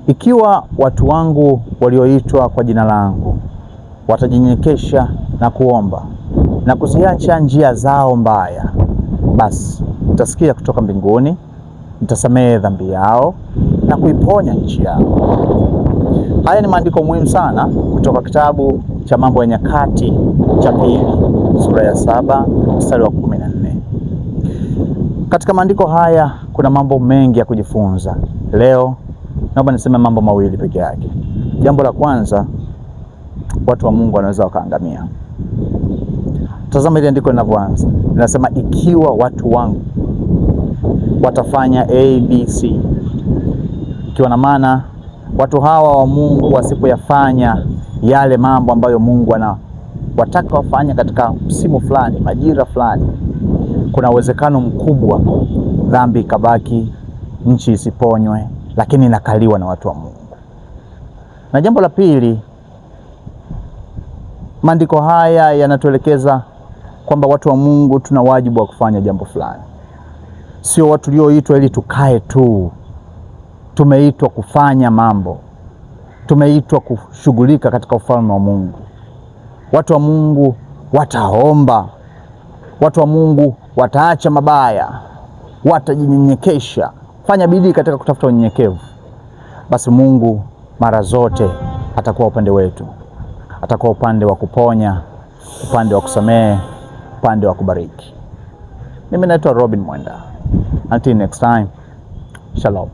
ikiwa watu wangu walioitwa kwa jina langu watajinyenyekesha na kuomba na kuziacha njia zao mbaya, basi nitasikia kutoka mbinguni, nitasamehe dhambi yao na kuiponya nchi yao. Haya ni maandiko muhimu sana kutoka kitabu cha Mambo ya Nyakati cha pili sura ya 7 mstari wa 14. Katika maandiko haya kuna mambo mengi ya kujifunza. Leo naomba niseme mambo mawili peke yake. Jambo la kwanza, watu wa Mungu wanaweza wakaangamia. Tazama ile andiko linavyoanza. Linasema ikiwa watu wangu watafanya ABC. Ikiwa na maana watu hawa wa Mungu wasipoyafanya yale mambo ambayo Mungu anawataka wafanye katika msimu fulani, majira fulani, kuna uwezekano mkubwa dhambi ikabaki, nchi isiponywe, lakini inakaliwa na watu wa Mungu. Na jambo la pili, maandiko haya yanatuelekeza kwamba watu wa Mungu tuna wajibu wa kufanya jambo fulani. Sio watu tulioitwa ili tukae tu. Tumeitwa kufanya mambo. Tumeitwa kushughulika katika ufalme wa Mungu. Watu wa Mungu wataomba. Watu wa Mungu wataacha mabaya. Watajinyenyekesha. Fanya bidii katika kutafuta unyenyekevu. Basi Mungu mara zote atakuwa upande wetu. Atakuwa upande wa kuponya, upande wa kusamehe, upande wa kubariki. Mimi naitwa Robin Mwenda. Until next time. Shalom.